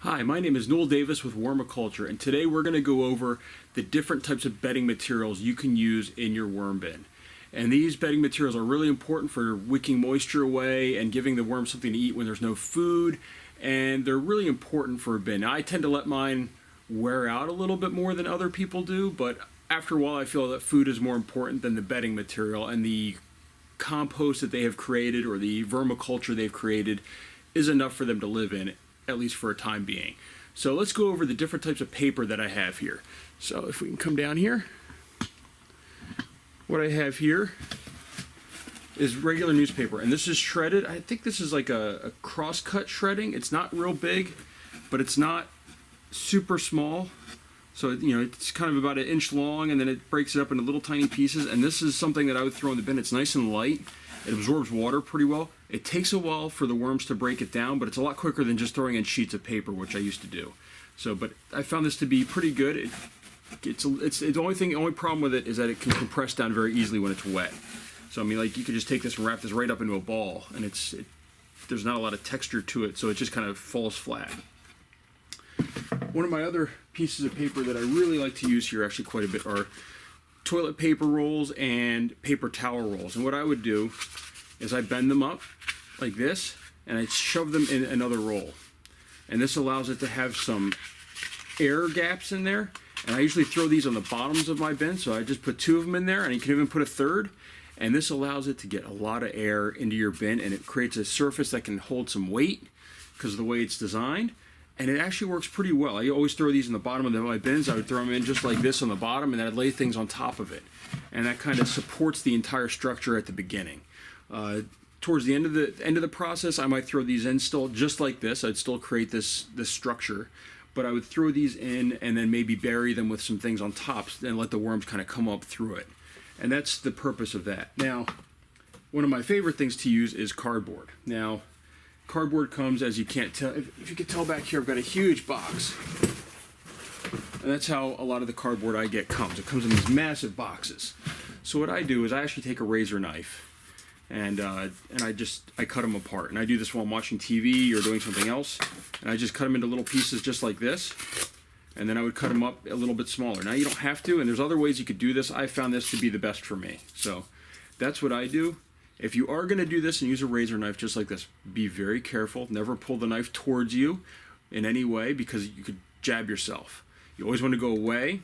Hi, my name is Noel Davis with Wormiculture, and today we're going to go over the different types of bedding materials you can use in your worm bin. And these bedding materials are really important for wicking moisture away and giving the worm something to eat when there's no food, and they're really important for a bin. Now, I tend to let mine wear out a little bit more than other people do, but after a while I feel that food is more important than the bedding material, and the compost that they have created or the vermiculture they've created is enough for them to live in, at least for a time being. So let's go over the different types of paper that I have here. So if we can come down here, what I have here is regular newspaper, and this is shredded. I think this is like a cross-cut shredding. It's not real big, but it's not super small. So, you know, it's kind of about an inch long, and then it breaks it up into little tiny pieces. And this is something that I would throw in the bin. It's nice and light. It absorbs water pretty well. It takes a while for the worms to break it down, but it's a lot quicker than just throwing in sheets of paper, which I used to do. So, but I found this to be pretty good. It's the only problem with it is that it can compress down very easily when it's wet. So I mean, like, you could just take this and wrap this right up into a ball, and there's not a lot of texture to it, so it just kind of falls flat. One of my other pieces of paper that I really like to use here, actually quite a bit, are toilet paper rolls and paper towel rolls. And what I would do is I bend them up like this, and I shove them in another roll. And this allows it to have some air gaps in there. And I usually throw these on the bottoms of my bin, so I just put 2 of them in there, and you can even put a third. And this allows it to get a lot of air into your bin, and it creates a surface that can hold some weight because of the way it's designed. And it actually works pretty well. I always throw these in the bottom of my bins. I would throw them in just like this on the bottom, and then I'd lay things on top of it. And that kind of supports the entire structure at the beginning. Towards the end of the process, I might throw these in still just like this. I'd still create this structure, but I would throw these in and then maybe bury them with some things on top and let the worms kind of come up through it. And that's the purpose of that. Now, one of my favorite things to use is cardboard. Now, cardboard comes, as you can't tell, if you can tell back here, I've got a huge box. And that's how a lot of the cardboard I get comes. It comes in these massive boxes. So what I do is I actually take a razor knife and I cut them apart. And I do this while I'm watching TV or doing something else. And I just cut them into little pieces just like this. And then I would cut them up a little bit smaller. Now, you don't have to, and there's other ways you could do this. I found this to be the best for me. So that's what I do. If you are going to do this and use a razor knife just like this, be very careful. Never pull the knife towards you in any way, because you could jab yourself. You always want to go away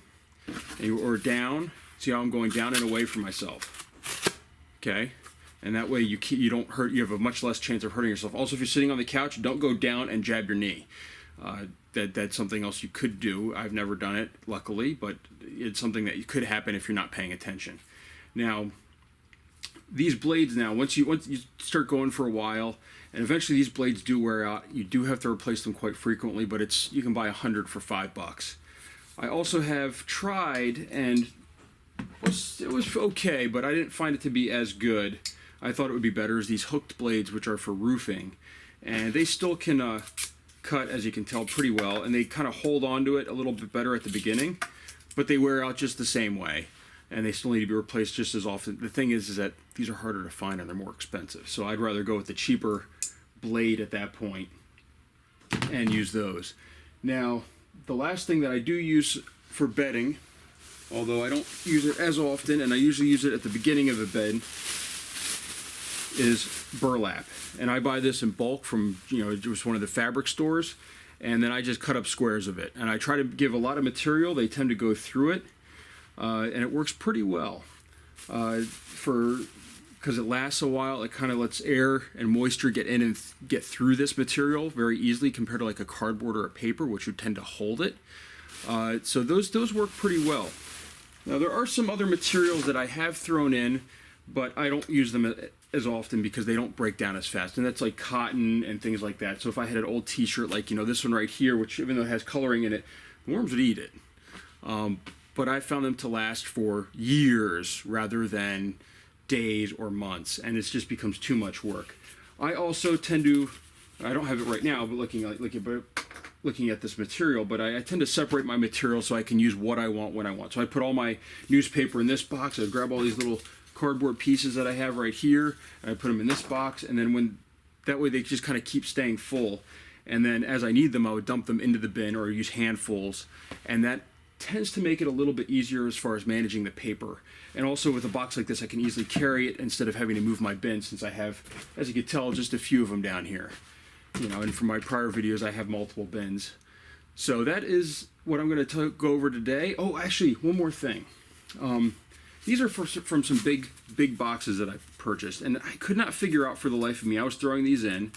or down. See how I'm going down and away from myself. Okay? And that way you don't hurt. You have a much less chance of hurting yourself. Also, if you're sitting on the couch, don't go down and jab your knee. That's something else you could do. I've never done it, luckily, but it's something that could happen if you're not paying attention. Now, these blades now, once you start going for a while, and eventually these blades do wear out, you do have to replace them quite frequently, but you can buy 100 for $5. I also have tried, and it was okay, but I didn't find it to be as good. I thought it would be better, is these hooked blades, which are for roofing, and they still can cut, as you can tell, pretty well, and they kind of hold on to it a little bit better at the beginning, but they wear out just the same way. And they still need to be replaced just as often. The thing is that these are harder to find and they're more expensive. So I'd rather go with the cheaper blade at that point and use those. Now, the last thing that I do use for bedding, although I don't use it as often, and I usually use it at the beginning of a bed, is burlap. And I buy this in bulk from, just one of the fabric stores, and then I just cut up squares of it. And I try to give a lot of material. They tend to go through it. And it works pretty well because it lasts a while. It kind of lets air and moisture get in and get through this material very easily compared to like a cardboard or a paper, which would tend to hold it. So those work pretty well. Now, there are some other materials that I have thrown in, but I don't use them as often because they don't break down as fast. And that's like cotton and things like that. So if I had an old t-shirt like this one right here, which even though it has coloring in it, the worms would eat it. But I found them to last for years rather than days or months, and it just becomes too much work. I also tend to, I don't have it right now, but looking at this material, but I tend to separate my material so I can use what I want when I want. So I put all my newspaper in this box. I grab all these little cardboard pieces that I have right here, and I put them in this box, and then that way they just kind of keep staying full. and then as I need them, I would dump them into the bin or use handfuls, and that tends to make it a little bit easier as far as managing the paper. And also with a box like this, I can easily carry it instead of having to move my bin, since I have, as you can tell, just a few of them down here. You know, and from my prior videos, I have multiple bins. So that is what I'm going to go over today. Oh, actually, one more thing. These are from some big boxes that I purchased, and I could not figure out for the life of me. I was throwing these in,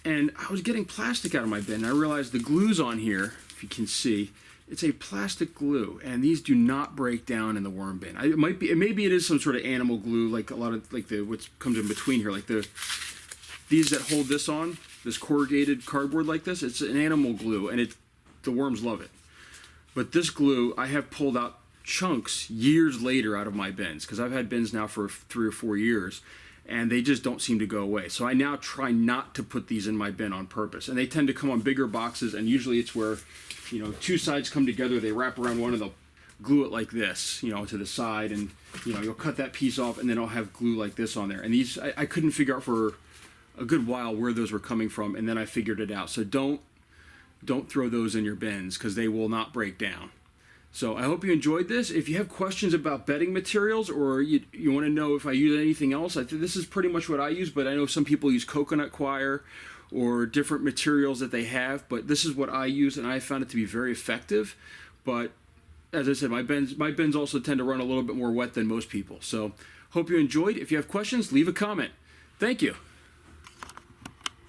and I was getting plastic out of my bin. And I realized the glue's on here, if you can see. It's a plastic glue, and these do not break down in the worm bin. Maybe it is some sort of animal glue, like a lot of what comes in between here, like these that hold this on, this corrugated cardboard like this. It's an animal glue, and the worms love it. But this glue, I have pulled out chunks years later out of my bins, because I've had bins now for 3 or 4 years, and they just don't seem to go away. So I now try not to put these in my bin on purpose, and they tend to come on bigger boxes, and usually it's where, you know, two sides come together, they wrap around one, and they'll glue it like this, you know, to the side, and, you know, you'll cut that piece off, and then I'll have glue like this on there. And these, I couldn't figure out for a good while where those were coming from, and then I figured it out. So don't throw those in your bins, because they will not break down. So I hope you enjoyed this. If you have questions about bedding materials, or you want to know if I use anything else, I think this is pretty much what I use, but I know some people use coconut coir or different materials that they have, but this is what I use, and I found it to be very effective. But as I said, my bins also tend to run a little bit more wet than most people. So hope you enjoyed. If you have questions, leave a comment. Thank you.